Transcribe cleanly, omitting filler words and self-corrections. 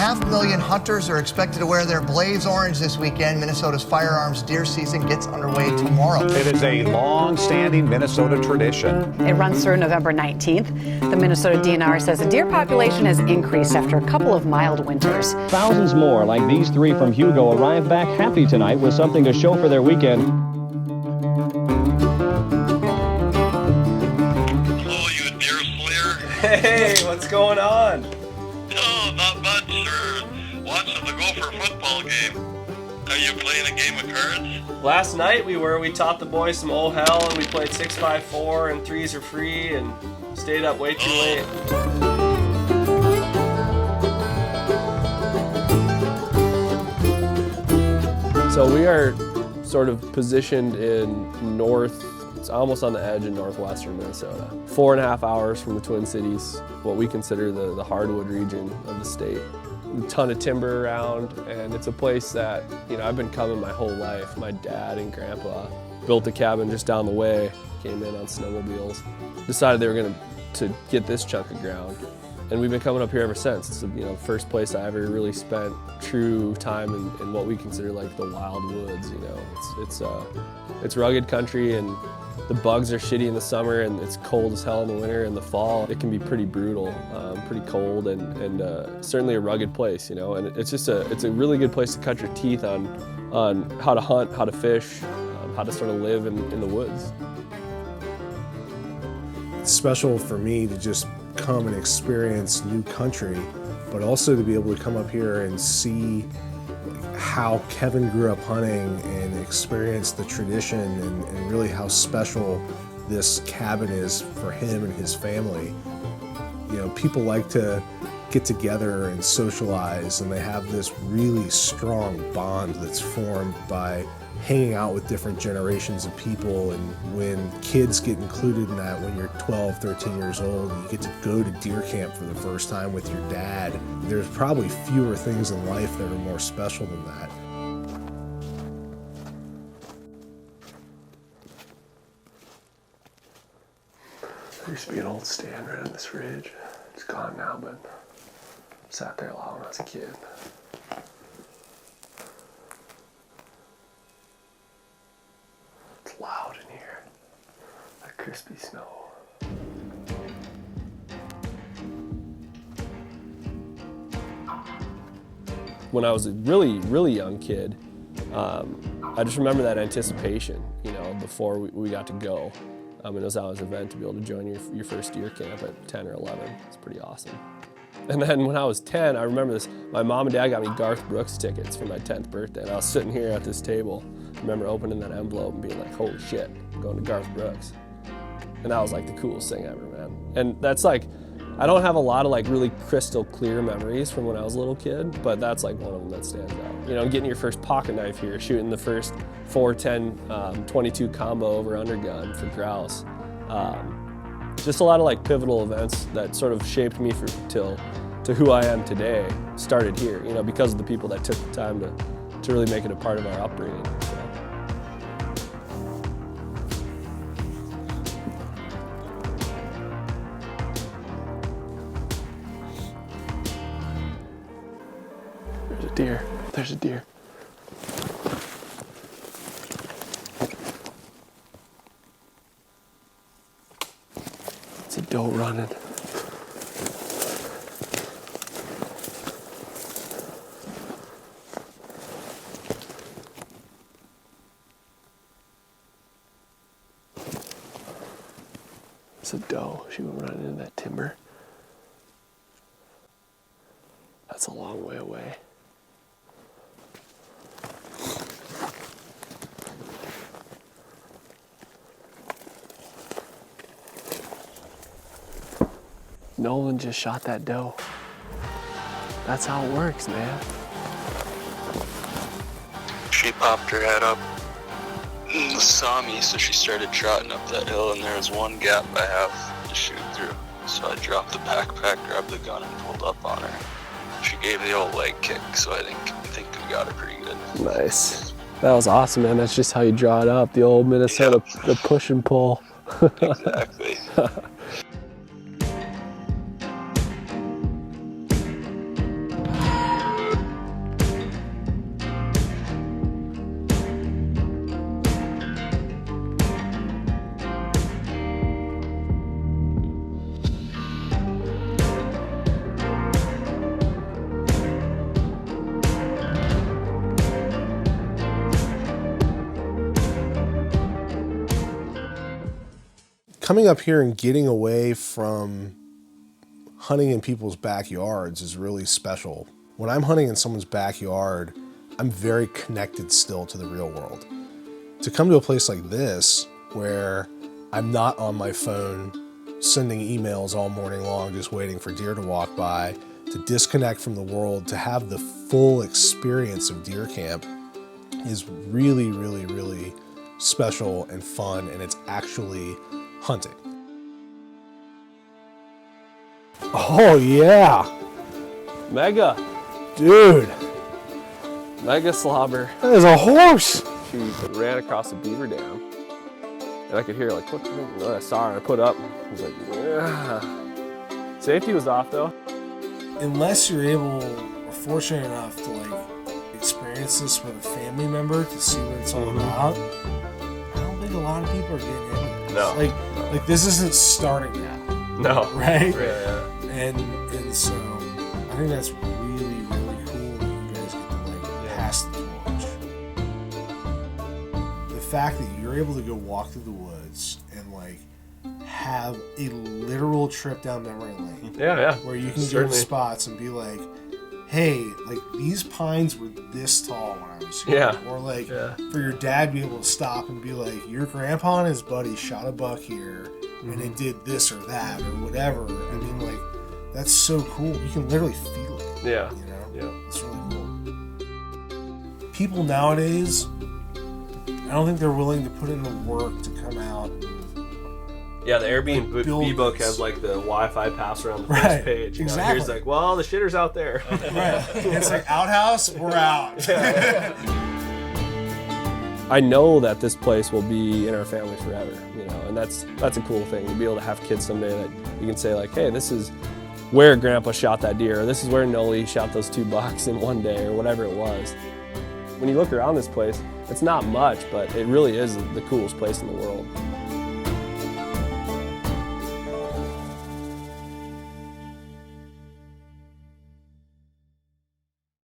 500,000 hunters are expected to wear their blaze orange this weekend. Minnesota's firearms deer season gets underway tomorrow. It is a long-standing Minnesota tradition. It runs through November 19th. The Minnesota DNR says the deer population has increased after a couple of mild winters. Thousands more like these three from Hugo arrive back happy tonight with something to show for their weekend. Hello, you deer slayer. Hey, what's going on? Oh, not much, sir. Watching the Gopher football game. Are you playing a game of cards? Last night we taught the boys some old hell and we played 6-5-4 and threes are free and stayed up way too late. So we are sort of positioned in it's almost on the edge of northwestern Minnesota. 4.5 hours from the Twin Cities, what we consider the hardwood region of the state. A ton of timber around, and it's a place that, I've been coming my whole life. My dad and grandpa built a cabin just down the way, came in on snowmobiles, decided they were going to get this chunk of ground. And we've been coming up here ever since. It's the first place I ever really spent true time in what we consider like the wild woods. It's rugged country, and the bugs are shitty in the summer, and it's cold as hell in the winter. In the fall, it can be pretty brutal, pretty cold, and certainly a rugged place. And it's a really good place to cut your teeth on how to hunt, how to fish, how to sort of live in the woods. It's special for me to just come and experience new country, but also to be able to come up here and see how Kevin grew up hunting and experience the tradition and really how special this cabin is for him and his family. People like to get together and socialize, and they have this really strong bond that's formed by hanging out with different generations of people. And when kids get included in that, when you're 12, 13 years old, and you get to go to deer camp for the first time with your dad, there's probably fewer things in life that are more special than that. There used to be an old stand right on this ridge. It's gone now, but sat there a lot when I was a kid. It's loud in here. That crispy snow. When I was a really, really young kid, I just remember that anticipation, before we got to go. It was always an event to be able to join your first deer camp at 10 or 11. It's pretty awesome. And then when I was 10, I remember this, my mom and dad got me Garth Brooks tickets for my 10th birthday. And I was sitting here at this table. I remember opening that envelope and being like, holy shit, I'm going to Garth Brooks. And that was like the coolest thing ever, man. And that's like, I don't have a lot of like really crystal clear memories from when I was a little kid, but that's like one of them that stands out. Getting your first pocket knife here, shooting the first 410 22 combo over undergun for grouse. Just a lot of like pivotal events that sort of shaped me to who I am today started here, because of the people that took the time to really make it a part of our upbringing. So. There's a deer. It's a doe running. It's a doe. She went running into that timber. That's a long way away. Nolan just shot that doe. That's how it works, man. She popped her head up, saw me, so she started trotting up that hill, and there was one gap I have to shoot through. So I dropped the backpack, grabbed the gun, and pulled up on her. She gave the old leg kick, so I think we got her pretty good. Nice. That was awesome, man. That's just how you draw it up. The old Minnesota, the push and pull. Exactly. coming up here and getting away from hunting in people's backyards is really special. When I'm hunting in someone's backyard, I'm very connected still to the real world. To come to a place like this, where I'm not on my phone sending emails all morning long just waiting for deer to walk by, to disconnect from the world, to have the full experience of deer camp is really, really, really special and fun, and it's actually hunting. Oh yeah, Mega. dude, Mega slobber. that is a horse. She ran across a beaver dam. And I could hear like, what? I saw her, I put up. I was like, yeah. Safety was off though. Unless you're able or fortunate enough to like experience this with a family member to see what it's all about, I don't think a lot of people are getting into this. No. Like this isn't starting now, No. right? Yeah. And so I think that's really, really cool that you guys get to like pass the torch. The fact that you're able to go walk through the woods and like have a literal trip down memory lane. Yeah. Where you can go Certainly. to spots and be like, hey, like these pines were this tall when I was here. Yeah. Or like Yeah. for your dad to be able to stop and be like, your grandpa and his buddy shot a buck here and they did this or that or whatever. I mean, like, that's so cool. You can literally feel it. Yeah. You know? Yeah. It's really cool. People nowadays, I don't think they're willing to put in the work to come out. Yeah, the Airbnb build book this. has like the Wi-Fi pass around the Right, first page. You know, exactly. here's like, well, the shitter's out there. Right. It's like outhouse, we're out. I know that this place will be in our family forever, you know, and that's a cool thing to be able to have kids someday that you can say like, hey, this is where Grandpa shot that deer, or this is where Noli shot those 2 bucks in one day, or whatever it was. When you look around this place, it's not much, but it really is the coolest place in the world.